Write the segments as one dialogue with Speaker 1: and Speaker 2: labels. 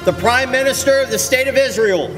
Speaker 1: the Prime Minister of the State of Israel.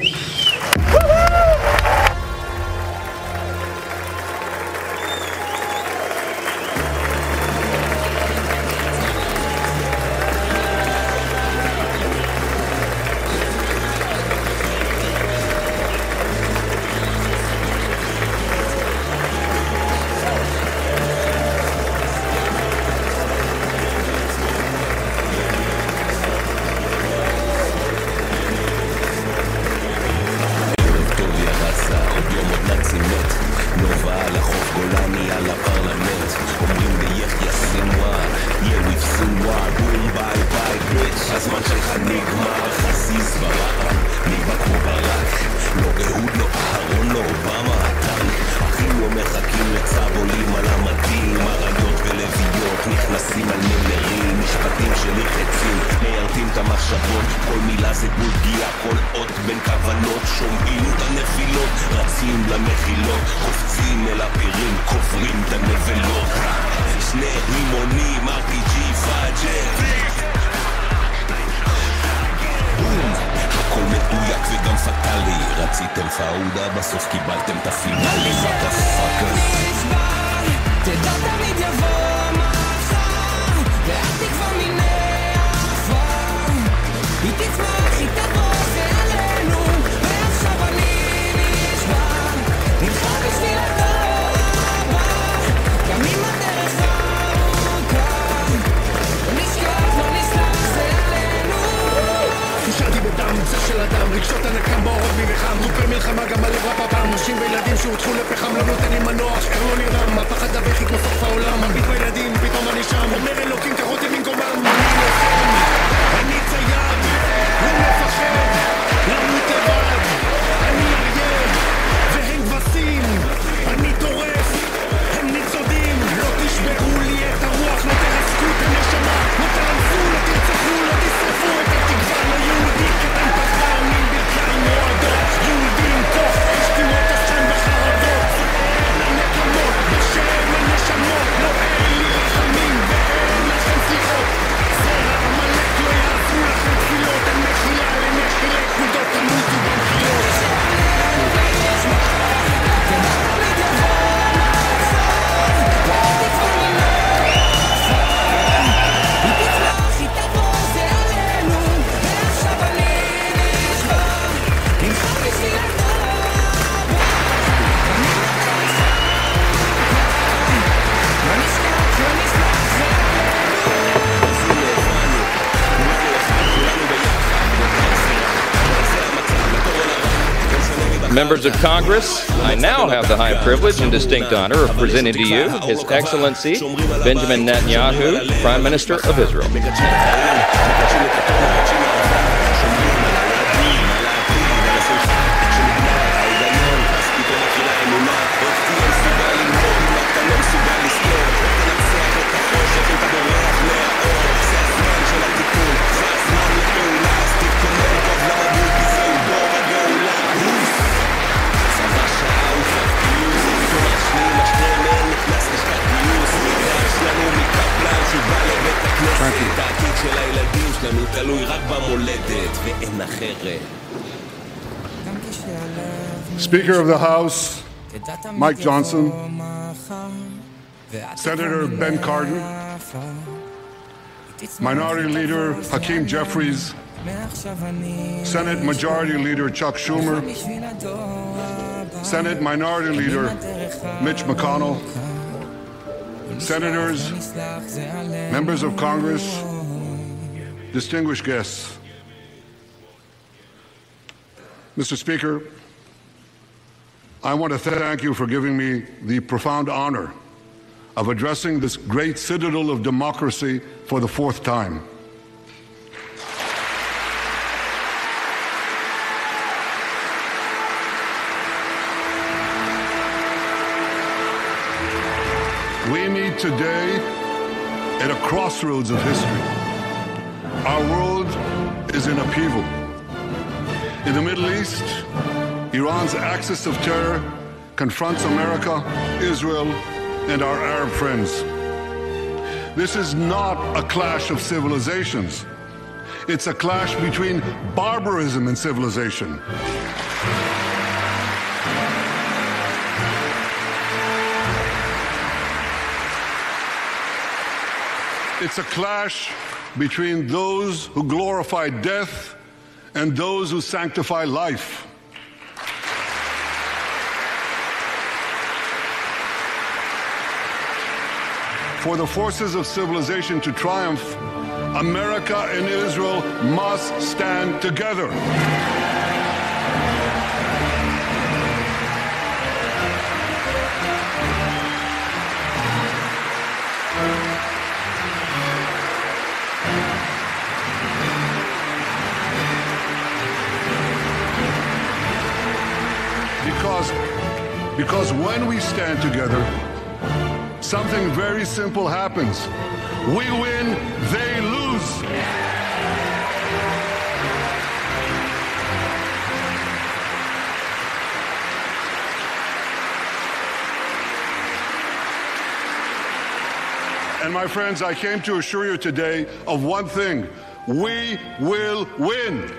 Speaker 2: Members of Congress, I now have the high privilege and distinct honor of presenting to you His Excellency Benjamin Netanyahu, Prime Minister of Israel.
Speaker 3: Speaker of the House, Mike Johnson, Senator Ben Cardin, Minority Leader Hakeem Jeffries, Senate Majority Leader Chuck Schumer, Senate Minority Leader Mitch McConnell, Senators, members of Congress, distinguished guests. Mr. Speaker, I want to thank you for giving me the profound honor of addressing this great citadel of democracy for the fourth time. We meet today at a crossroads of history. Our world is in upheaval. In the Middle East, Iran's axis of terror confronts America, Israel, and our Arab friends. This is not a clash of civilizations. It's a clash between barbarism and civilization. It's a clash between those who glorify death and those who sanctify life. For the forces of civilization to triumph, America and Israel must stand together. Because when we stand together, something very simple happens. We win, they lose. And my friends, I came to assure you today of one thing. We will win.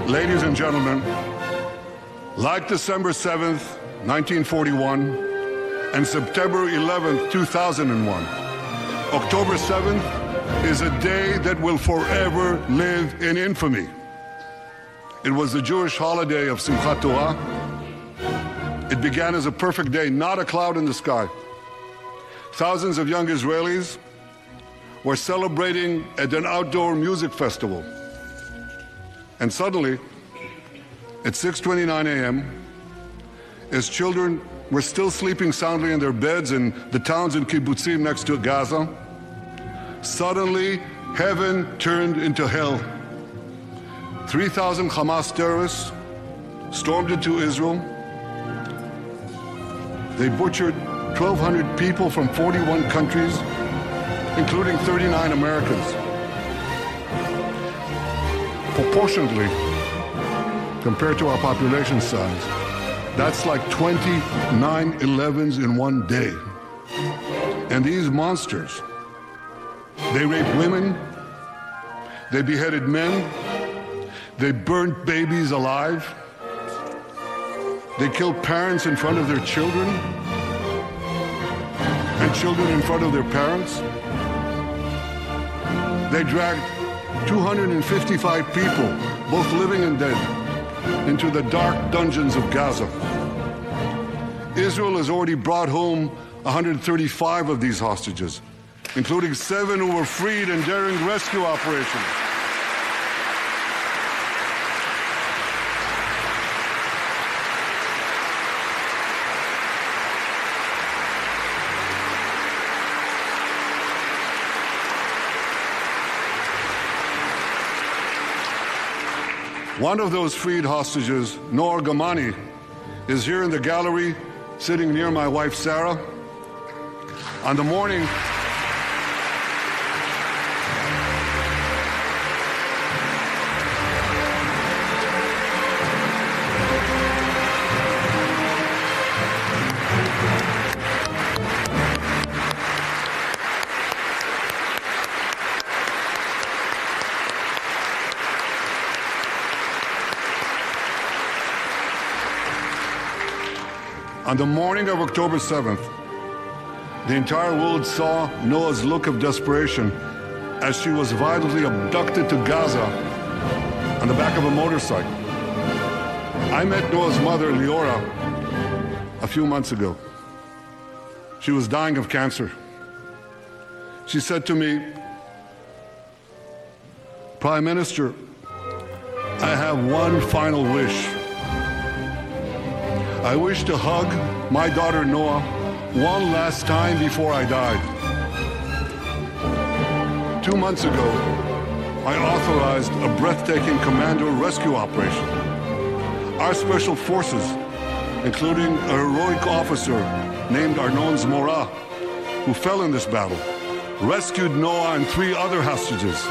Speaker 3: Ladies and gentlemen, like December 7th, 1941, and September 11th, 2001, October 7th is a day that will forever live in infamy. It was the Jewish holiday of Simchat Torah. It began as a perfect day, not a cloud in the sky. Thousands of young Israelis were celebrating at an outdoor music festival. And suddenly, at 6:29 a.m., as children were still sleeping soundly in their beds in the towns and kibbutzim next to Gaza, suddenly heaven turned into hell. 3,000 Hamas terrorists stormed into Israel. They butchered 1,200 people from 41 countries, including 39 Americans. Proportionately, compared to our population size, that's like 20 9/11s in one day. And these monsters, they raped women, they beheaded men, they burnt babies alive, they killed parents in front of their children, and children in front of their parents. They dragged 255 people, both living and dead, into the dark dungeons of Gaza. Israel has already brought home 135 of these hostages, including 7 who were freed in daring rescue operations. One of those freed hostages, Noor Gamani, is here in the gallery, sitting near my wife Sarah. On the morning of October 7th, the entire world saw Noah's look of desperation as she was violently abducted to Gaza on the back of a motorcycle. I met Noah's mother, Leora, a few months ago. She was dying of cancer. She said to me, "Prime Minister, I have one final wish. I wish to hug my daughter Noah one last time before I died." 2 months ago, I authorized a breathtaking commando rescue operation. Our special forces, including a heroic officer named Arnon Zmora, who fell in this battle, rescued Noah and 3 other hostages.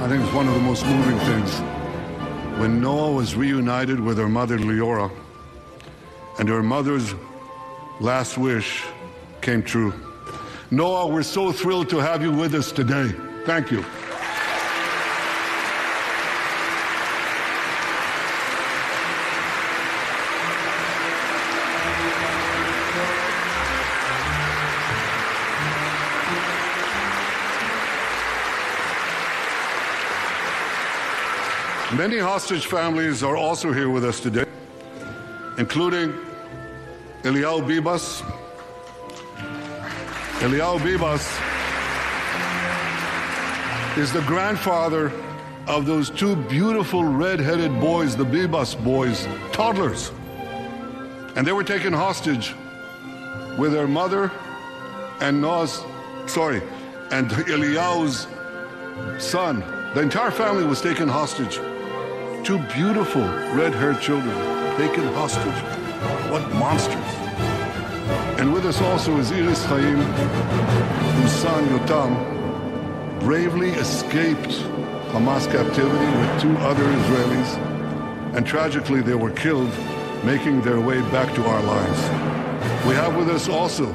Speaker 3: I think it's one of the most moving things. When Noah was reunited with her mother Leora, and her mother's last wish came true. Noah, we're so thrilled to have you with us today. Thank you. Many hostage families are also here with us today, including Eliyahu Bibas. Eliyahu Bibas is the grandfather of those 2 beautiful red-headed boys, the Bibas boys, toddlers. And they were taken hostage with their mother and and Eliyahu's son. The entire family was taken hostage. 2 beautiful red-haired children taken hostage. What monsters. And with us also is Iris Chaim, whose son Yotam bravely escaped Hamas captivity with 2 other Israelis, and tragically they were killed making their way back to our lives. We have with us also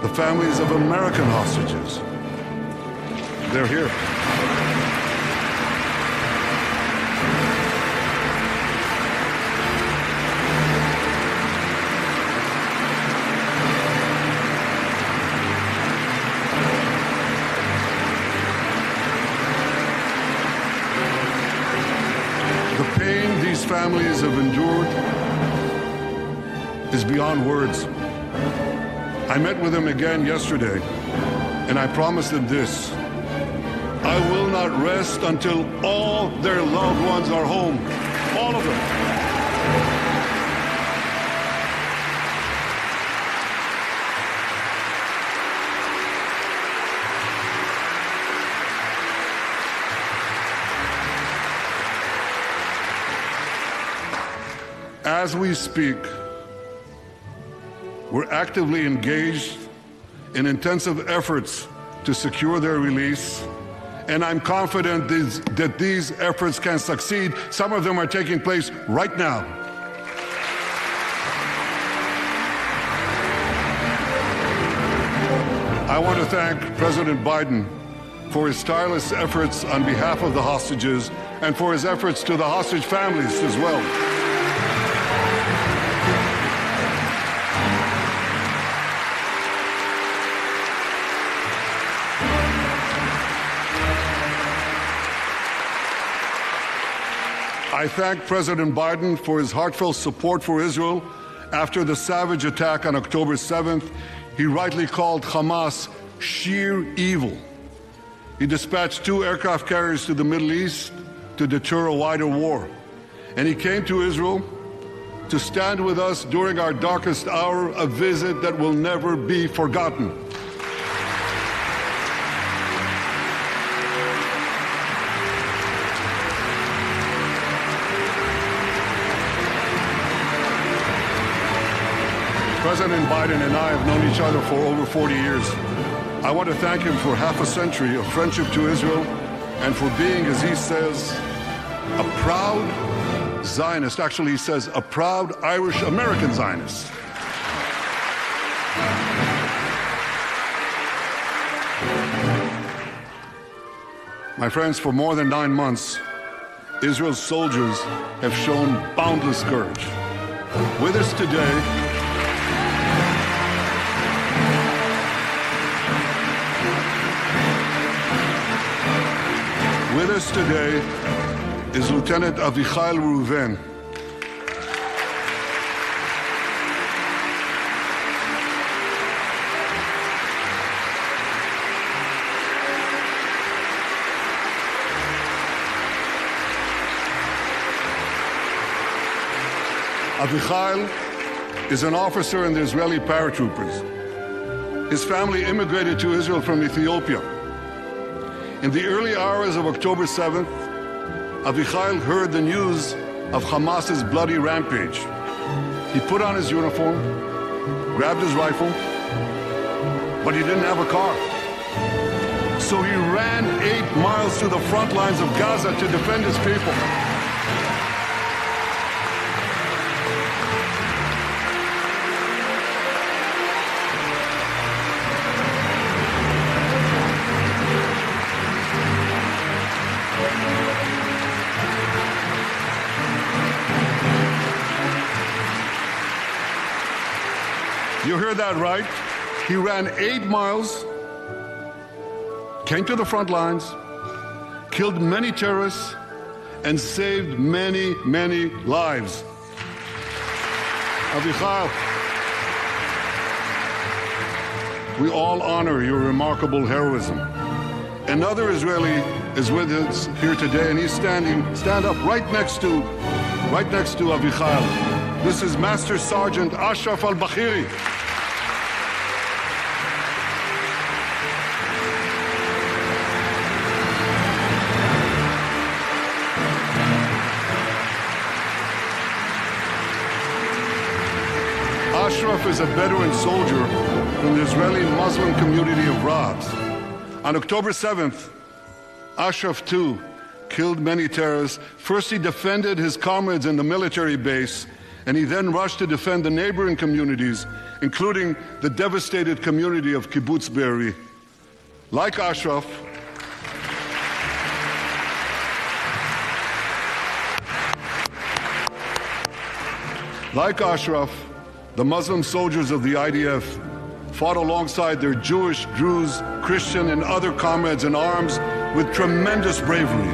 Speaker 3: the families of American hostages. They're here. Families have endured is beyond words. I met with them again yesterday, and I promised them this: I will not rest until all their loved ones are home. All of them. As we speak, we're actively engaged in intensive efforts to secure their release, and I'm confident that these efforts can succeed. Some of them are taking place right now. I want to thank President Biden for his tireless efforts on behalf of the hostages and for his efforts to the hostage families as well. I thank President Biden for his heartfelt support for Israel after the savage attack on October 7th. He rightly called Hamas sheer evil. He dispatched 2 aircraft carriers to the Middle East to deter a wider war. And he came to Israel to stand with us during our darkest hour, a visit that will never be forgotten. President Biden and I have known each other for over 40 years. I want to thank him for half a century of friendship to Israel and for being, as he says, a proud Zionist. Actually, he says a proud Irish-American Zionist. My friends, for more than 9 months, Israel's soldiers have shown boundless courage. With us today, is Lieutenant Avichai Reuven. Avichai is an officer in the Israeli paratroopers. His family immigrated to Israel from Ethiopia. In the early hours of October 7th, Avichai heard the news of Hamas's bloody rampage. He put on his uniform, grabbed his rifle, but he didn't have a car. So he ran 8 miles to the front lines of Gaza to defend his people. You heard that right? He ran 8 miles, came to the front lines, killed many terrorists, and saved many, many lives. Avichai, we all honor your remarkable heroism. Another Israeli is with us here today, and he's stand up right next to Avichai. This is Master Sergeant Ashraf al-Bakhiri. Ashraf is a Bedouin soldier from the Israeli Muslim community of Ravs. On October 7th, Ashraf too killed many terrorists. First he defended his comrades in the military base, and he then rushed to defend the neighboring communities, including the devastated community of Kibbutz Be'eri. Like Ashraf, the Muslim soldiers of the IDF fought alongside their Jewish, Druze, Christian, and other comrades in arms with tremendous bravery.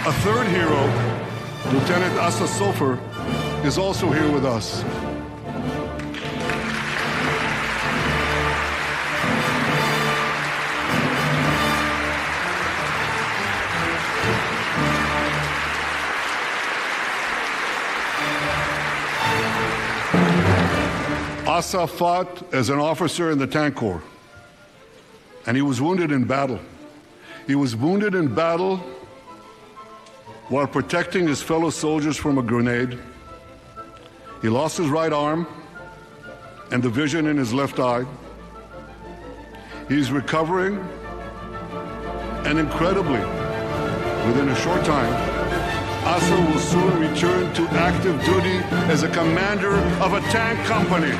Speaker 3: A third hero, Lieutenant Asa Sofer, is also here with us. Asa fought as an officer in the Tank Corps, and he was wounded in battle. He was wounded in battle while protecting his fellow soldiers from a grenade. He lost his right arm and the vision in his left eye. He's recovering, and incredibly, within a short time, Asa will soon return to active duty as a commander of a tank company.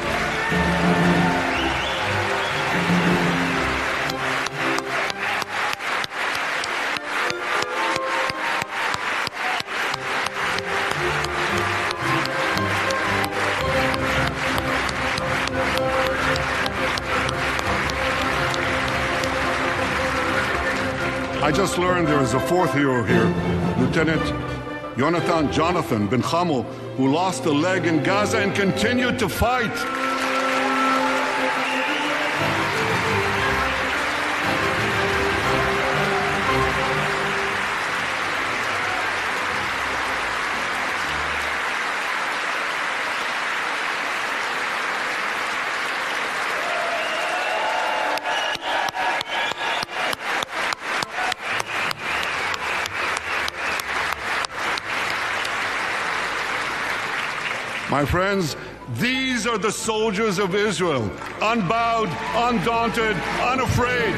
Speaker 3: I just learned there is a fourth hero here, Lieutenant Jonathan Ben Chamel, who lost a leg in Gaza and continued to fight. My friends, these are the soldiers of Israel, unbowed, undaunted, unafraid.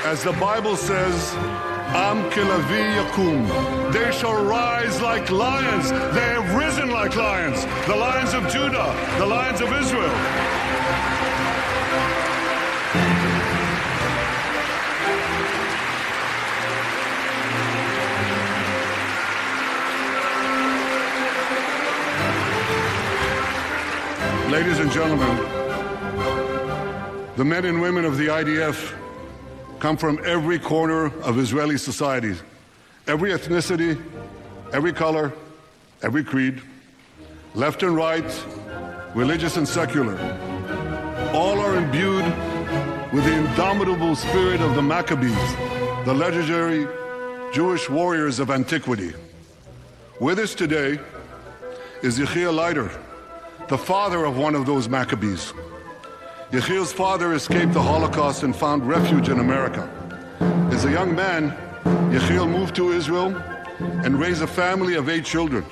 Speaker 3: As the Bible says, Am kelavi yakum. They shall rise like lions. They have risen like lions. The lions of Judah, the lions of Israel. and gentlemen, the men and women of the IDF come from every corner of Israeli society, every ethnicity, every color, every creed, left and right, religious and secular. All are imbued with the indomitable spirit of the Maccabees, the legendary Jewish warriors of antiquity. With us today is Yechiel Leiter, the father of one of those Maccabees. Yechiel's father escaped the Holocaust and found refuge in America. As a young man, Yechiel moved to Israel and raised a family of 8 children.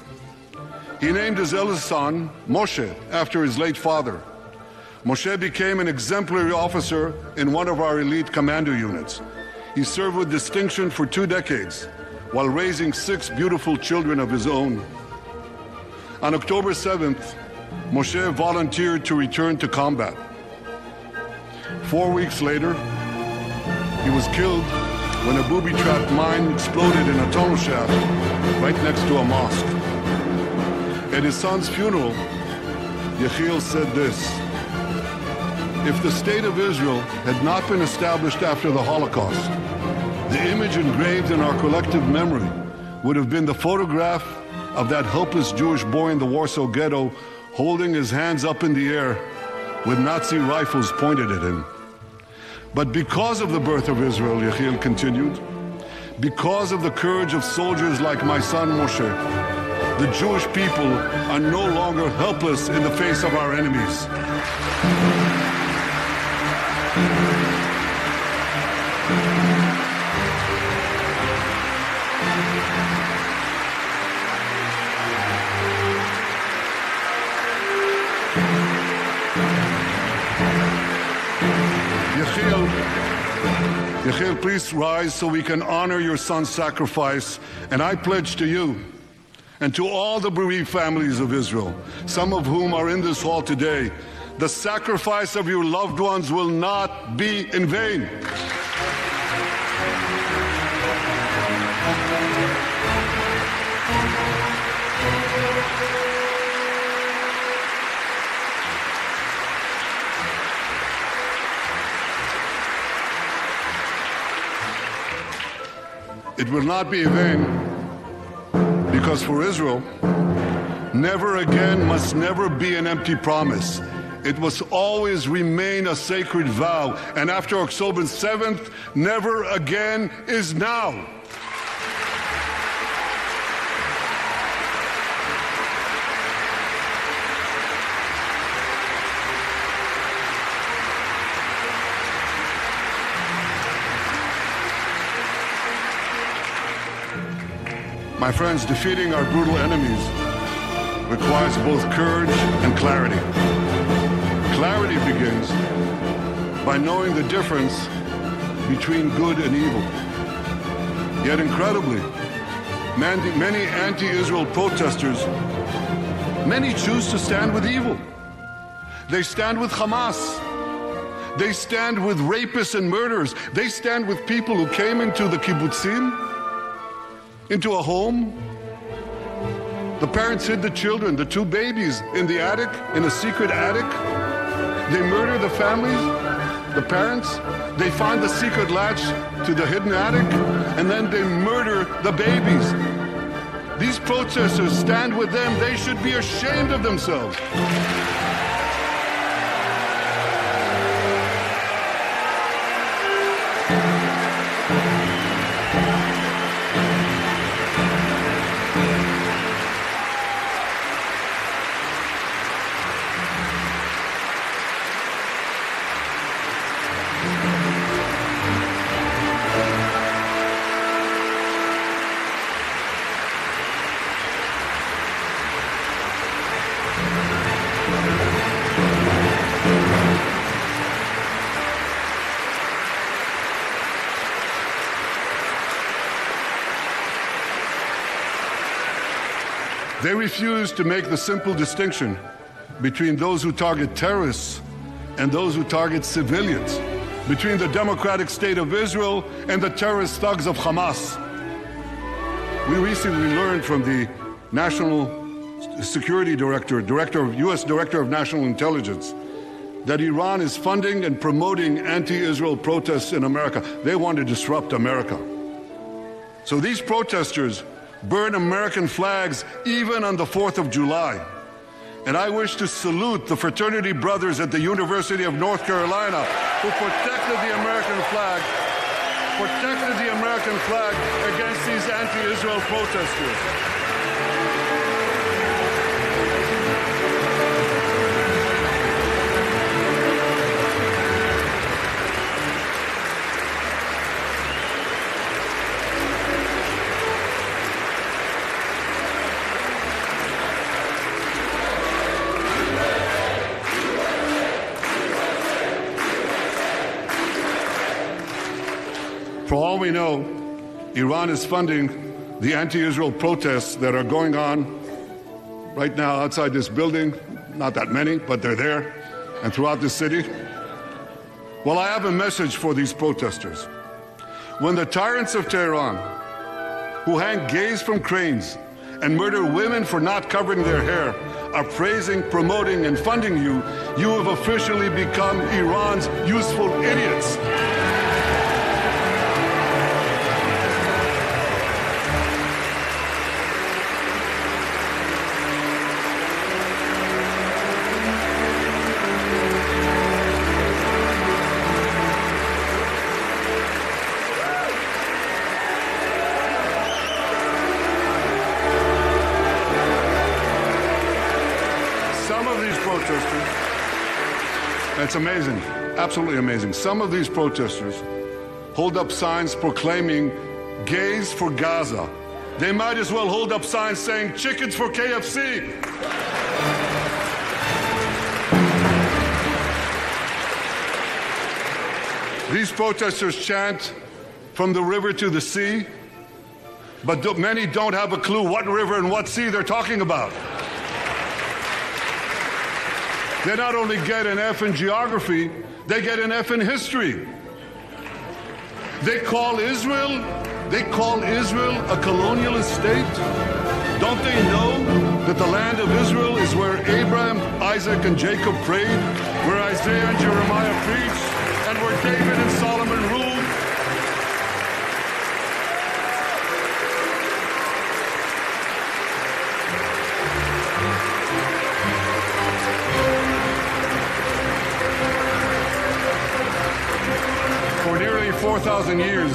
Speaker 3: He named his eldest son, Moshe, after his late father. Moshe became an exemplary officer in one of our elite commando units. He served with distinction for 2 decades while raising 6 beautiful children of his own. On October 7th, Moshe volunteered to return to combat. 4 weeks later, he was killed when a booby-trapped mine exploded in a tunnel shaft right next to a mosque. At his son's funeral, Yechiel said this: "If the state of Israel had not been established after the Holocaust, the image engraved in our collective memory would have been the photograph of that helpless Jewish boy in the Warsaw Ghetto holding his hands up in the air with Nazi rifles pointed at him. But because of the birth of Israel," Yechiel continued, "because of the courage of soldiers like my son Moshe, the Jewish people are no longer helpless in the face of our enemies." Yechiel, please rise so we can honor your son's sacrifice. And I pledge to you and to all the bereaved families of Israel, some of whom are in this hall today, the sacrifice of your loved ones will not be in vain. It will not be in vain, because for Israel, never again must never be an empty promise. It must always remain a sacred vow. And after October 7th, never again is now. My friends, defeating our brutal enemies requires both courage and clarity. Clarity begins by knowing the difference between good and evil. Yet incredibly, many anti-Israel protesters, many choose to stand with evil. They stand with Hamas. They stand with rapists and murderers. They stand with people who came into the kibbutzim, into a home. The parents hid the children, the 2 babies, in the attic, in a secret attic. They murder the families, the parents. They find the secret latch to the hidden attic, and then they murder the babies. These protesters stand with them. They should be ashamed of themselves. They refuse to make the simple distinction between those who target terrorists and those who target civilians, between the democratic state of Israel and the terrorist thugs of Hamas. We recently learned from the National Security Director, U.S. Director of National Intelligence, that Iran is funding and promoting anti-Israel protests in America. They want to disrupt America. So these protesters burn American flags even on the 4th of July. And I wish to salute the fraternity brothers at the University of North Carolina who protected the American flag against these anti-Israel protesters. For all we know, Iran is funding the anti-Israel protests that are going on right now outside this building. Not that many, but they're there, and throughout the city. Well, I have a message for these protesters. When the tyrants of Tehran, who hang gays from cranes and murder women for not covering their hair, are praising, promoting, and funding you, you have officially become Iran's useful idiots. It's amazing, absolutely amazing. Some of these protesters hold up signs proclaiming gays for Gaza. They might as well hold up signs saying chickens for KFC. These protesters chant from the river to the sea, but many don't have a clue what river and what sea they're talking about. They not only get an F in geography, they get an F in history. They call Israel a colonialist state. Don't they know that the land of Israel is where Abraham, Isaac, and Jacob prayed, where Isaiah and Jeremiah preached, and where David and Solomon ruled? For nearly 4,000 years,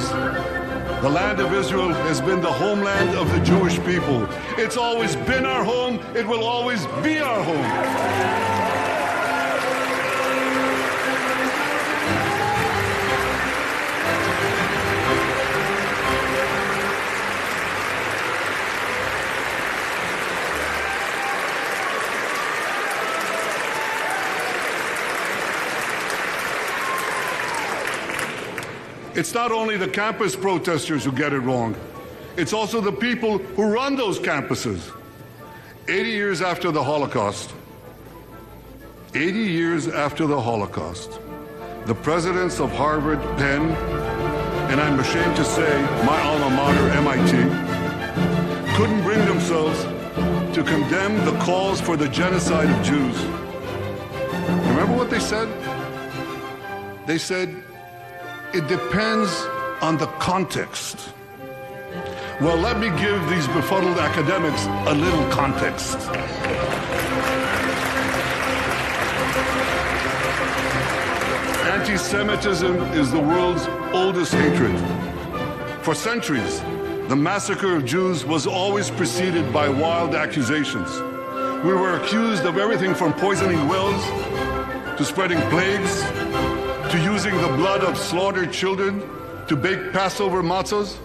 Speaker 3: the land of Israel has been the homeland of the Jewish people. It's always been our home. It will always be our home. It's not only the campus protesters who get it wrong. It's also the people who run those campuses. 80 years after the Holocaust, the presidents of Harvard, Penn, and I'm ashamed to say my alma mater, MIT, couldn't bring themselves to condemn the calls for the genocide of Jews. Remember what they said? They said, it depends on the context. Well, let me give these befuddled academics a little context. Anti-Semitism is the world's oldest hatred. For centuries, the massacre of Jews was always preceded by wild accusations. We were accused of everything from poisoning wells to spreading plagues, to using the blood of slaughtered children to bake Passover matzahs.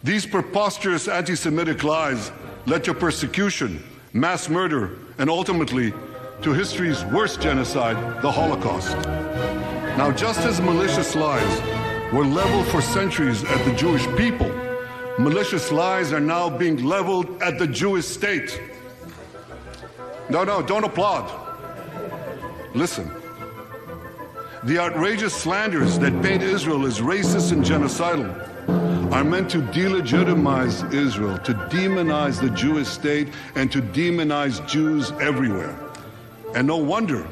Speaker 3: These preposterous anti-Semitic lies led to persecution, mass murder, and ultimately to history's worst genocide, the Holocaust. Now, just as malicious lies were leveled for centuries at the Jewish people, malicious lies are now being leveled at the Jewish state. No, don't applaud. Listen. The outrageous slanders that paint Israel as racist and genocidal are meant to delegitimize Israel, to demonize the Jewish state, and to demonize Jews everywhere. And no wonder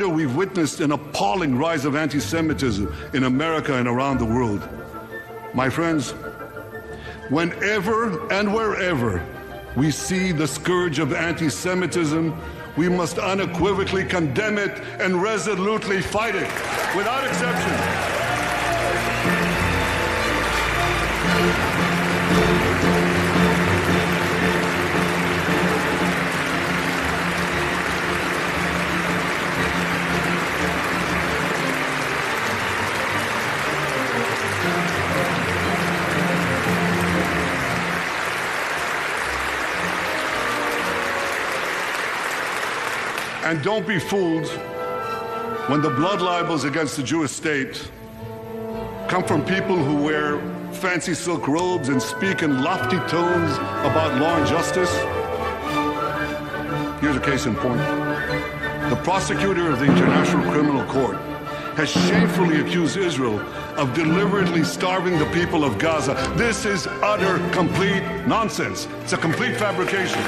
Speaker 3: we've witnessed an appalling rise of anti-Semitism in America and around the world. My friends, whenever and wherever we see the scourge of anti-Semitism, we must unequivocally condemn it and resolutely fight it, without exception. And don't be fooled when the blood libels against the Jewish state come from people who wear fancy silk robes and speak in lofty tones about law and justice. Here's a case in point. The prosecutor of the International Criminal Court has shamefully accused Israel of deliberately starving the people of Gaza. This is utter, complete nonsense. It's a complete fabrication.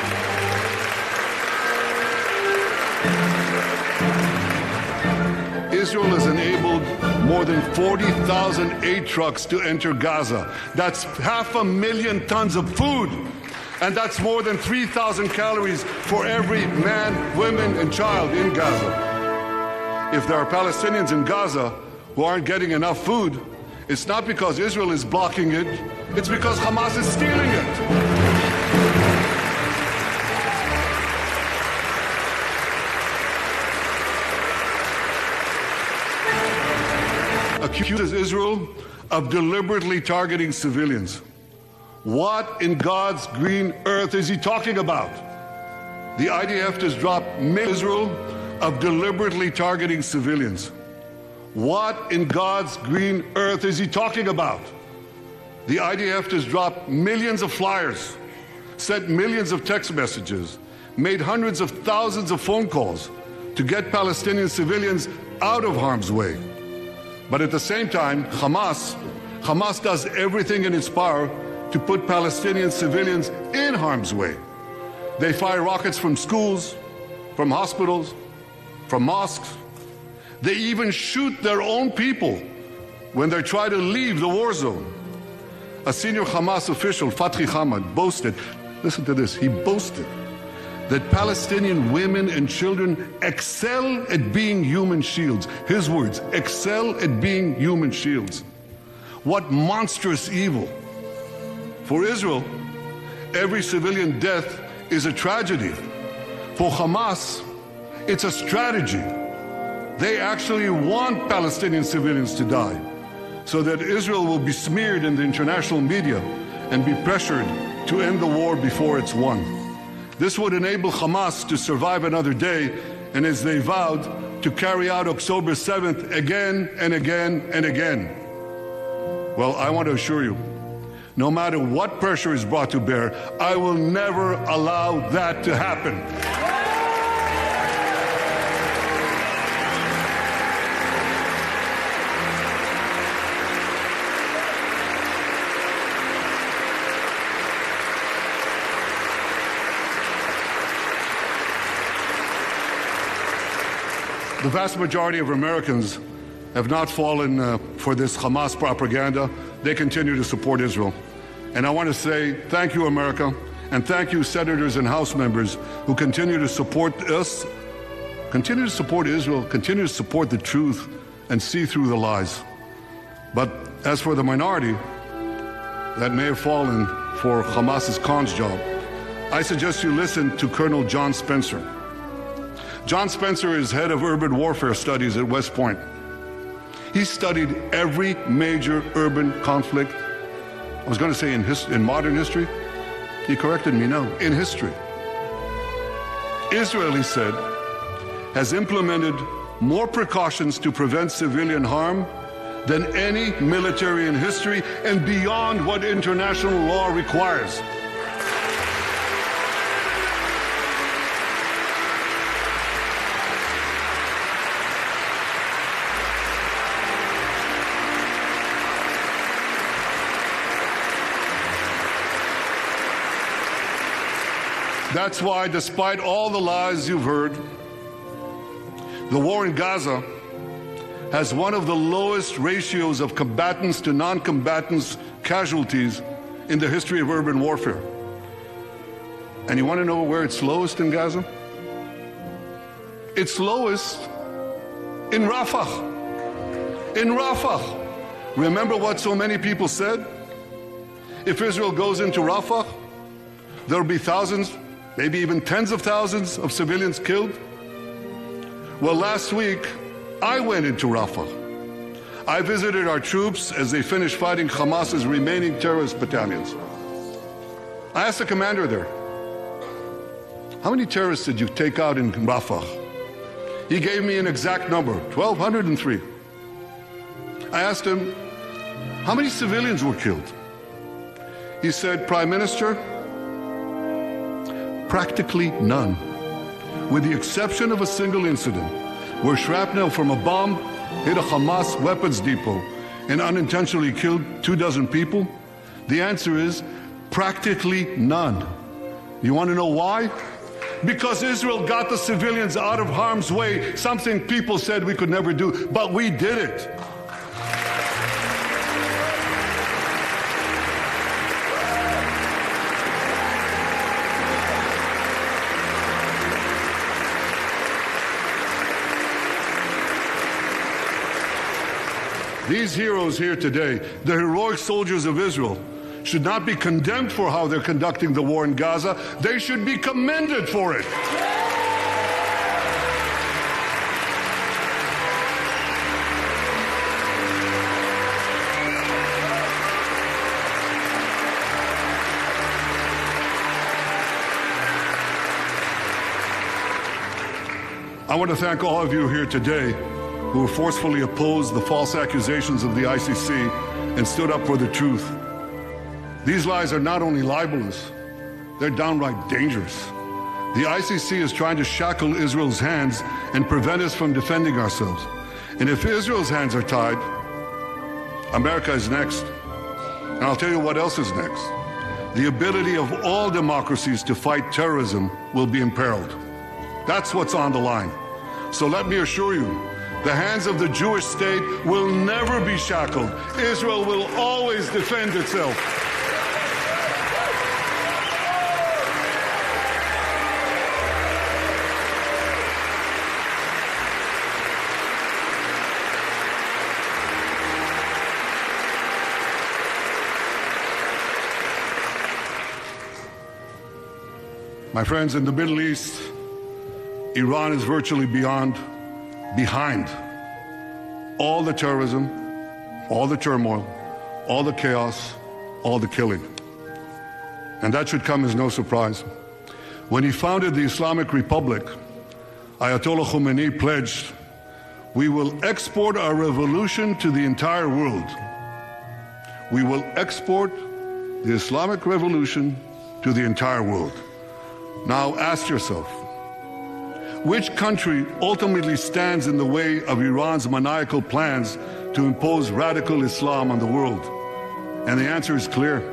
Speaker 3: Israel has enabled more than 40,000 aid trucks to enter Gaza. That's 500,000 tons of food. And that's more than 3,000 calories for every man, woman, and child in Gaza. If there are Palestinians in Gaza who aren't getting enough food, it's not because Israel is blocking it, it's because Hamas is stealing it. Accuses Israel of deliberately targeting civilians. What in God's green earth is he talking about? The IDF has dropped Israel of deliberately targeting civilians. What in God's green earth is he talking about? The IDF has dropped millions of flyers, sent millions of text messages, made hundreds of thousands of phone calls to get Palestinian civilians out of harm's way. But at the same time, Hamas does everything in its power to put Palestinian civilians in harm's way. They fire rockets from schools, from hospitals, from mosques. They even shoot their own people when they try to leave the war zone. A senior Hamas official, Fathi Hamad, boasted, listen to this, he boasted that Palestinian women and children excel at being human shields. His words, excel at being human shields. What monstrous evil. For Israel, every civilian death is a tragedy. For Hamas, it's a strategy. They actually want Palestinian civilians to die so that Israel will be smeared in the international media and be pressured to end the war before it's won. This would enable Hamas to survive another day, and as they vowed, to carry out October 7th again and again and again. Well, I want to assure you, no matter what pressure is brought to bear, I will never allow that to happen. The vast majority of Americans have not fallen for this Hamas propaganda. They continue to support Israel. And I want to say thank you, America, and thank you, senators and House members who continue to support us, continue to support Israel, continue to support the truth, and see through the lies. But as for the minority that may have fallen for Hamas's con's job, I suggest you listen to Colonel John Spencer. John Spencer is head of urban warfare studies at West Point. He studied every major urban conflict. I was going to say in modern history. He corrected me, no, in history. Israel, he said, has implemented more precautions to prevent civilian harm than any military in history and beyond what international law requires. That's why, despite all the lies you've heard, the war in Gaza has one of the lowest ratios of combatants to non-combatants casualties in the history of urban warfare. And you want to know where it's lowest in Gaza? It's lowest in Rafah. In Rafah. Remember what so many people said? If Israel goes into Rafah, there'll be thousands, maybe even tens of thousands of civilians killed. Well, last week, I went into Rafah. I visited our troops as they finished fighting Hamas's remaining terrorist battalions. I asked the commander there, how many terrorists did you take out in Rafah? He gave me an exact number, 1,203. I asked him, how many civilians were killed? He said, Prime Minister, practically none, with the exception of a single incident where shrapnel from a bomb hit a Hamas weapons depot and unintentionally killed 24 people. The answer is practically none. You want to know why? Because Israel got the civilians out of harm's way, something people said we could never do, but we did it. These heroes here today, the heroic soldiers of Israel, should not be condemned for how they're conducting the war in Gaza. They should be commended for it. I want to thank all of you here today who forcefully opposed the false accusations of the ICC and stood up for the truth. These lies are not only libelous, they're downright dangerous. The ICC is trying to shackle Israel's hands and prevent us from defending ourselves. And if Israel's hands are tied, America is next. And I'll tell you what else is next. The ability of all democracies to fight terrorism will be imperiled. That's what's on the line. So let me assure you, the hands of the Jewish state will never be shackled. Israel will always defend itself. My friends, in the Middle East, Iran is virtually behind all the terrorism, all the turmoil, all the chaos, all the killing. And that should come as no surprise. When he founded the Islamic Republic, Ayatollah Khomeini pledged, "We will export our revolution to the entire world." We will export the Islamic revolution to the entire world. Now ask yourself, which country ultimately stands in the way of Iran's maniacal plans to impose radical Islam on the world? And the answer is clear.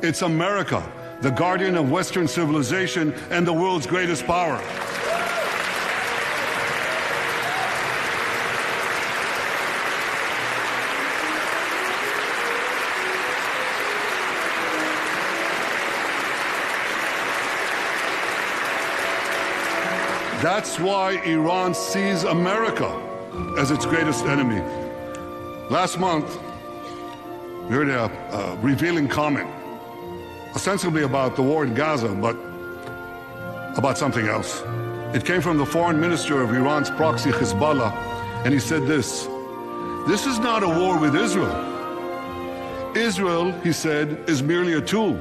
Speaker 3: It's America, the guardian of Western civilization and the world's greatest power. That's why Iran sees America as its greatest enemy. Last month, we heard a revealing comment, ostensibly about the war in Gaza, but about something else. It came from the foreign minister of Iran's proxy, Hezbollah, and he said this: "This is not a war with Israel. Israel," he said, "is merely a tool.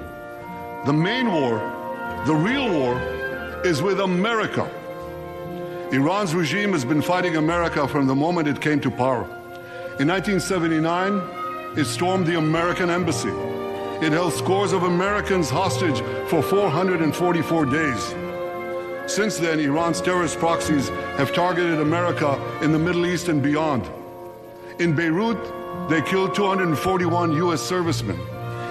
Speaker 3: The main war, the real war, is with America." Iran's regime has been fighting America from the moment it came to power. In 1979, it stormed the American embassy. It held scores of Americans hostage for 444 days. Since then, Iran's terrorist proxies have targeted America in the Middle East and beyond. In Beirut, they killed 241 U.S. servicemen.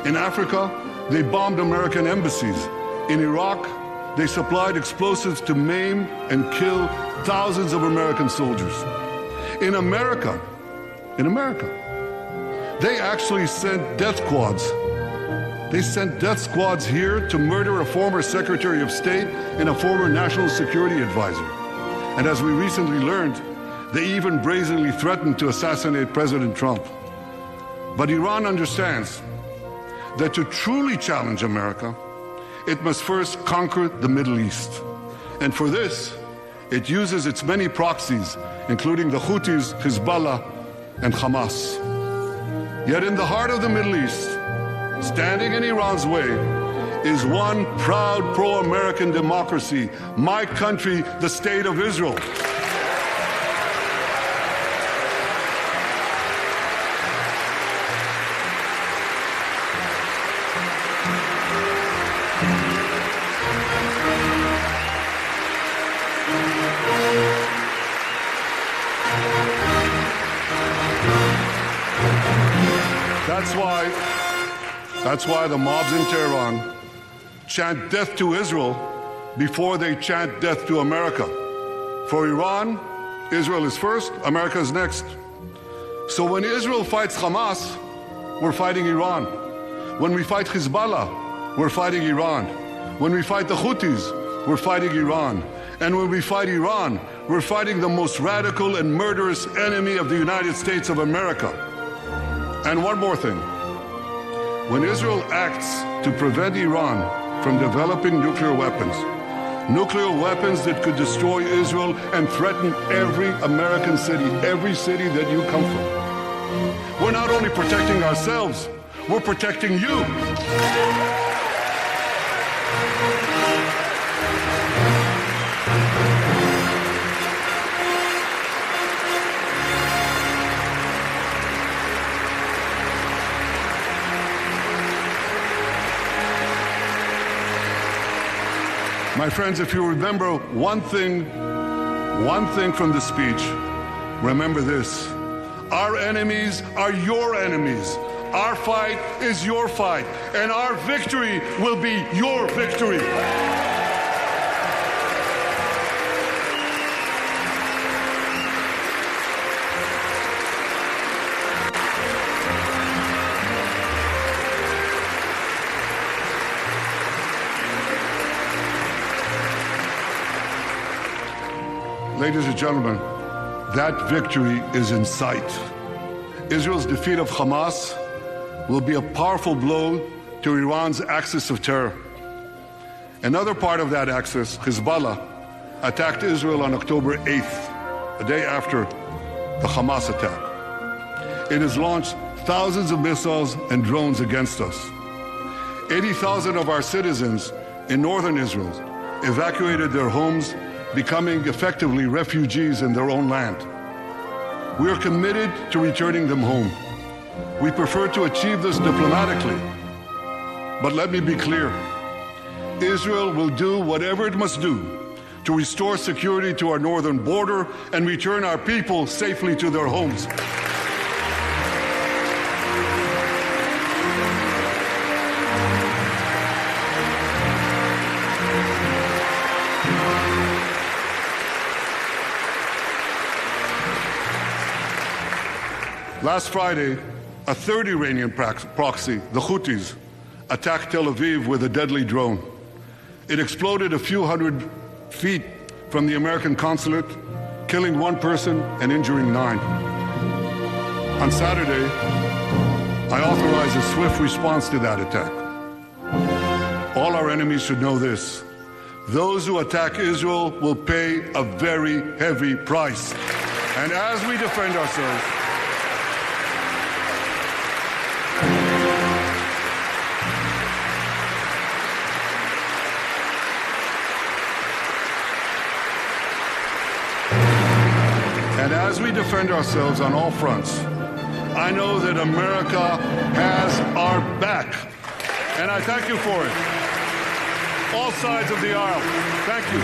Speaker 3: In Africa, they bombed American embassies. In Iraq, they supplied explosives to maim and kill thousands of American soldiers. In America, they actually sent death squads. They sent death squads here to murder a former Secretary of State and a former National Security Advisor. And as we recently learned, they even brazenly threatened to assassinate President Trump. But Iran understands that to truly challenge America, it must first conquer the Middle East. And for this, it uses its many proxies, including the Houthis, Hezbollah, and Hamas. Yet in the heart of the Middle East, standing in Iran's way, is one proud pro-American democracy, my country, the State of Israel. That's why the mobs in Tehran chant death to Israel before they chant death to America. For Iran, Israel is first, America is next. So when Israel fights Hamas, we're fighting Iran. When we fight Hezbollah, we're fighting Iran. When we fight the Houthis, we're fighting Iran. And when we fight Iran, we're fighting the most radical and murderous enemy of the United States of America. And one more thing. When Israel acts to prevent Iran from developing nuclear weapons that could destroy Israel and threaten every American city, every city that you come from, we're not only protecting ourselves, we're protecting you. My friends, if you remember one thing from the speech, remember this. Our enemies are your enemies. Our fight is your fight. And our victory will be your victory. Ladies and gentlemen, that victory is in sight. Israel's defeat of Hamas will be a powerful blow to Iran's axis of terror. Another part of that axis, Hezbollah, attacked Israel on October 8th, a day after the Hamas attack. It has launched thousands of missiles and drones against us. 80,000 of our citizens in northern Israel evacuated their homes, becoming effectively refugees in their own land. We are committed to returning them home. We prefer to achieve this diplomatically. But let me be clear. Israel will do whatever it must do to restore security to our northern border and return our people safely to their homes. Last Friday, a third Iranian proxy, the Houthis, attacked Tel Aviv with a deadly drone. It exploded a few hundred feet from the American consulate, killing one person and injuring 9. On Saturday, I authorized a swift response to that attack. All our enemies should know this. Those who attack Israel will pay a very heavy price. And as we defend ourselves, on all fronts, I know that America has our back. And I thank you for it. All sides of the aisle. Thank you.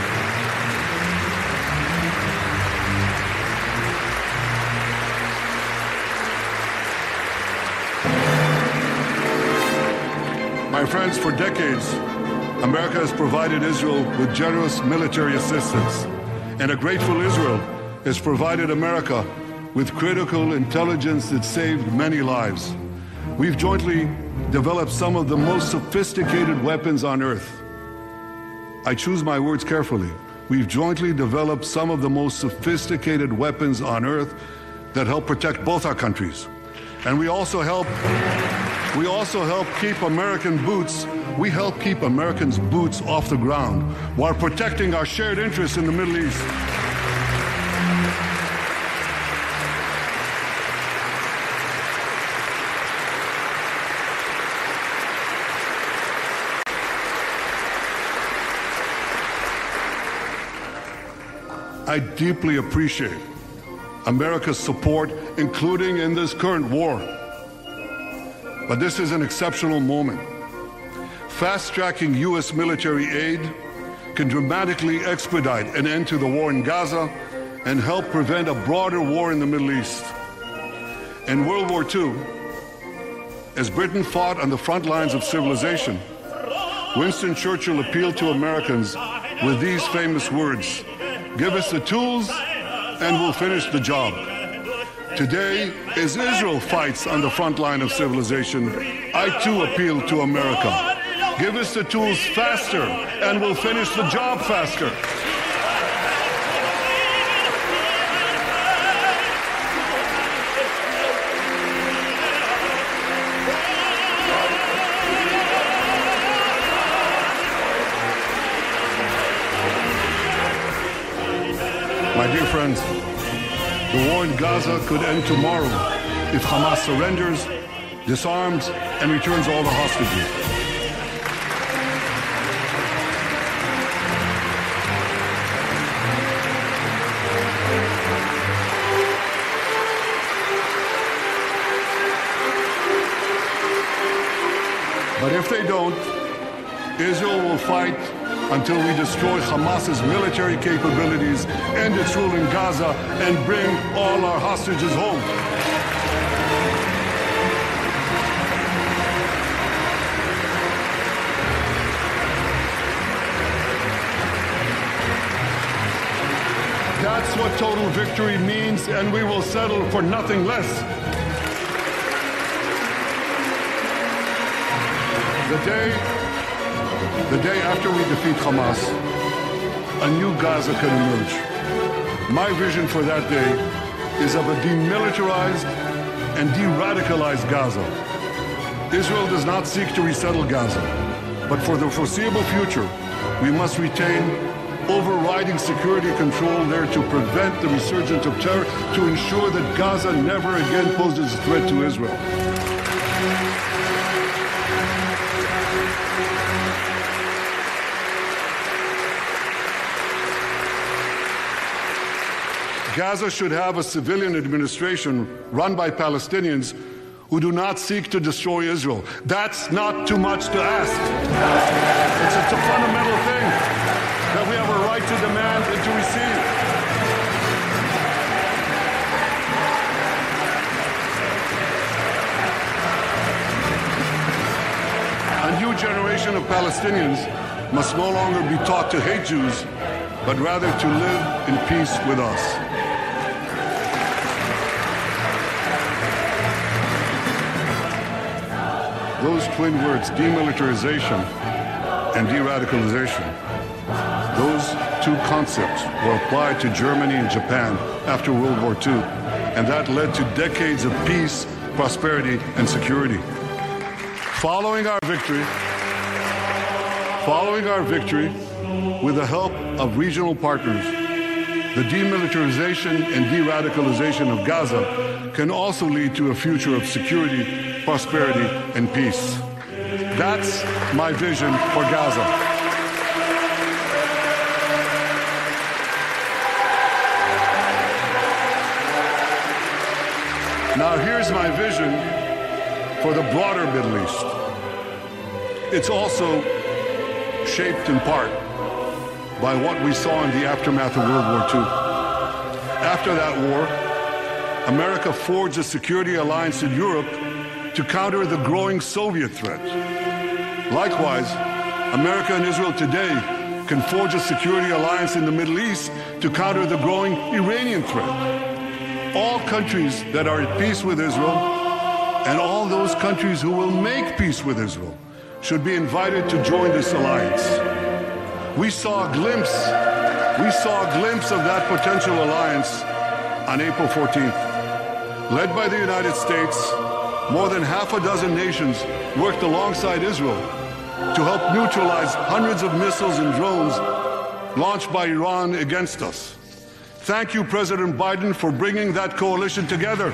Speaker 3: My friends, for decades, America has provided Israel with generous military assistance, and a grateful Israel has provided America with critical intelligence that saved many lives. We've jointly developed some of the most sophisticated weapons on earth. I choose my words carefully. We've jointly developed some of the most sophisticated weapons on earth that help protect both our countries. And we also help keep American boots, we help keep Americans' boots off the ground while protecting our shared interests in the Middle East. I deeply appreciate America's support, including in this current war. But this is an exceptional moment. Fast-tracking U.S. military aid can dramatically expedite an end to the war in Gaza and help prevent a broader war in the Middle East. In World War II, as Britain fought on the front lines of civilization, Winston Churchill appealed to Americans with these famous words: "Give us the tools and we'll finish the job." Today, as Israel fights on the front line of civilization, I too appeal to America. Give us the tools faster and we'll finish the job faster. My dear friends, the war in Gaza could end tomorrow if Hamas surrenders, disarms, and returns all the hostages. But if they don't, Israel will fight until we destroy Hamas's military capabilities, end its rule in Gaza, and bring all our hostages home. That's what total victory means, and we will settle for nothing less. The day after we defeat Hamas, a new Gaza can emerge. My vision for that day is of a demilitarized and de-radicalized Gaza. Israel does not seek to resettle Gaza, but for the foreseeable future, we must retain overriding security control there to prevent the resurgence of terror, to ensure that Gaza never again poses a threat to Israel. Gaza should have a civilian administration run by Palestinians who do not seek to destroy Israel. That's not too much to ask. It's a fundamental thing that we have a right to demand and to receive. A new generation of Palestinians must no longer be taught to hate Jews, but rather to live in peace with us. Those twin words, demilitarization and de-radicalization, those two concepts were applied to Germany and Japan after World War II, and that led to decades of peace, prosperity, and security. Following our victory, with the help of regional partners, the demilitarization and de-radicalization of Gaza can also lead to a future of security, prosperity, and peace. That's my vision for Gaza. Now here's my vision for the broader Middle East. It's also shaped in part by what we saw in the aftermath of World War II. After that war, America forged a security alliance in Europe to counter the growing Soviet threat. Likewise, America and Israel today can forge a security alliance in the Middle East to counter the growing Iranian threat. All countries that are at peace with Israel and all those countries who will make peace with Israel should be invited to join this alliance. We saw a glimpse of that potential alliance on April 14th. Led by the United States, more than half a dozen nations worked alongside Israel to help neutralize hundreds of missiles and drones launched by Iran against us. Thank you, President Biden, for bringing that coalition together.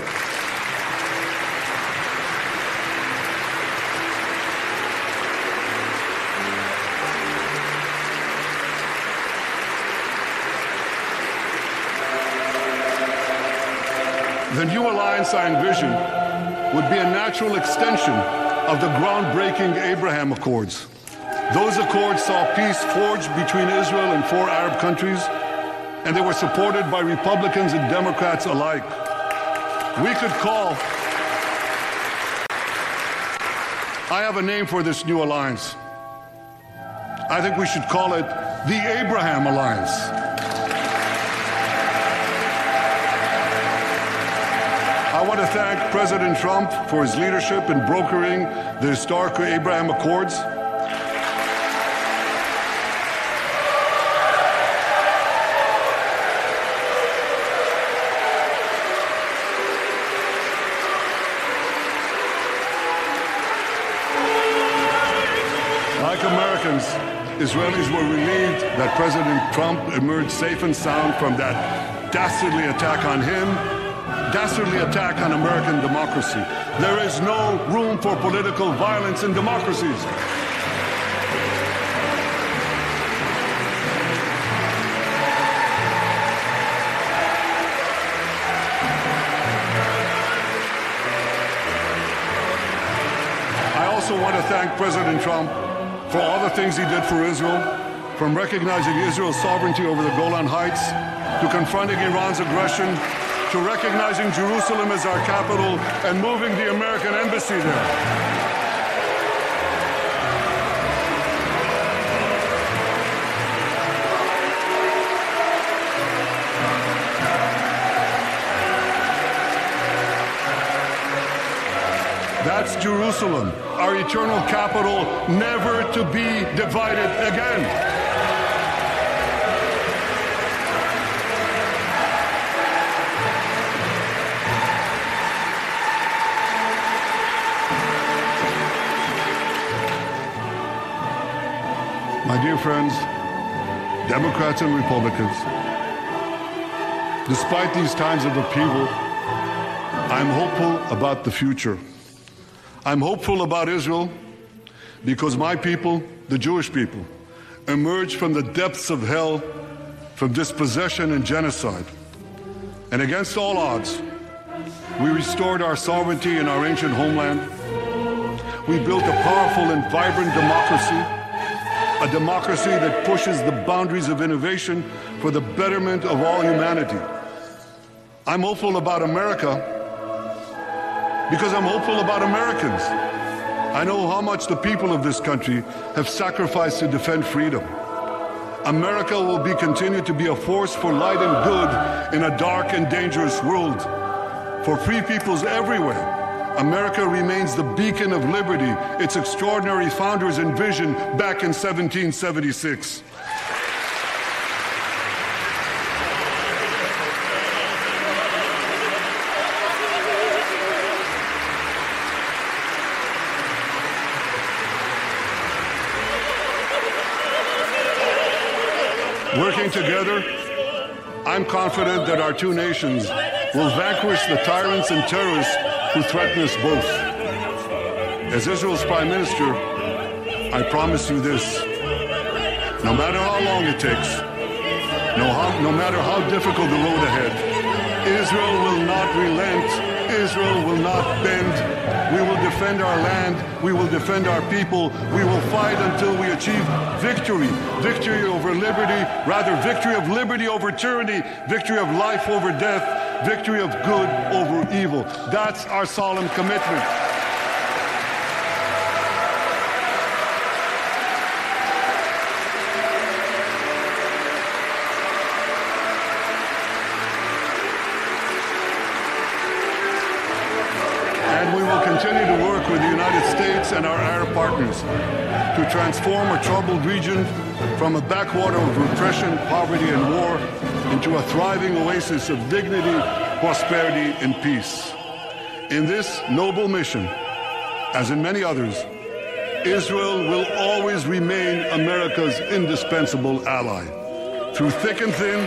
Speaker 3: The new alliance I envision would be a natural extension of the groundbreaking Abraham Accords. Those accords saw peace forged between Israel and 4 Arab countries, and they were supported by Republicans and Democrats alike. We could call... I have a name for this new alliance. I think we should call it the Abraham Alliance. I want to thank President Trump for his leadership in brokering the historic Abraham Accords. Like Americans, Israelis were relieved that President Trump emerged safe and sound from that dastardly attack on him, dastardly attack on American democracy. There is no room for political violence in democracies. I also want to thank President Trump for all the things he did for Israel, from recognizing Israel's sovereignty over the Golan Heights, to confronting Iran's aggression, to recognizing Jerusalem as our capital and moving the American embassy there. That's Jerusalem, our eternal capital, never to be divided again. My dear friends, Democrats and Republicans, despite these times of upheaval, I'm hopeful about the future. I'm hopeful about Israel because my people, the Jewish people, emerged from the depths of hell, from dispossession and genocide. And against all odds, we restored our sovereignty in our ancient homeland. We built a powerful and vibrant democracy, a democracy that pushes the boundaries of innovation for the betterment of all humanity. I'm hopeful about America because I'm hopeful about Americans. I know how much the people of this country have sacrificed to defend freedom. America will continue to be a force for light and good in a dark and dangerous world. For free peoples everywhere, America remains the beacon of liberty its extraordinary founders envisioned back in 1776. Working together, I'm confident that our two nations will vanquish the tyrants and terrorists who threaten us both. As Israel's Prime Minister, I promise you this: no matter how long it takes, no matter how difficult the road ahead, Israel will not relent, Israel will not bend. We will defend our land, we will defend our people, we will fight until we achieve victory. Victory over liberty, rather victory of liberty over tyranny, victory of life over death, victory of good over evil. That's our solemn commitment. And we will continue to work with the United States and our Arab partners to transform a troubled region from a backwater of repression, poverty, and war into a thriving oasis of dignity, prosperity, and peace. In this noble mission, as in many others, Israel will always remain America's indispensable ally. Through thick and thin,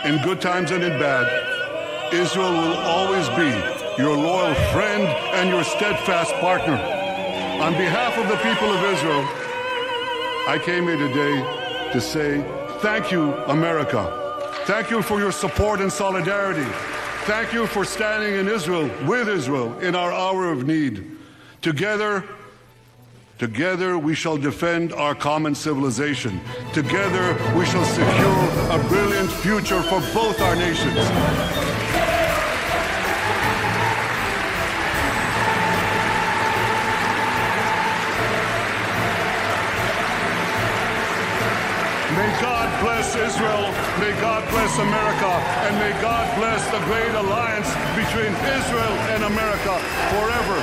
Speaker 3: in good times and in bad, Israel will always be your loyal friend and your steadfast partner. On behalf of the people of Israel, I came here today to say thank you, America. Thank you for your support and solidarity. Thank you for standing in Israel, with Israel, in our hour of need. Together we shall defend our common civilization. Together we shall secure a brilliant future for both our nations. May God bless Israel, may God bless America, and may God bless the great alliance between Israel and America forever.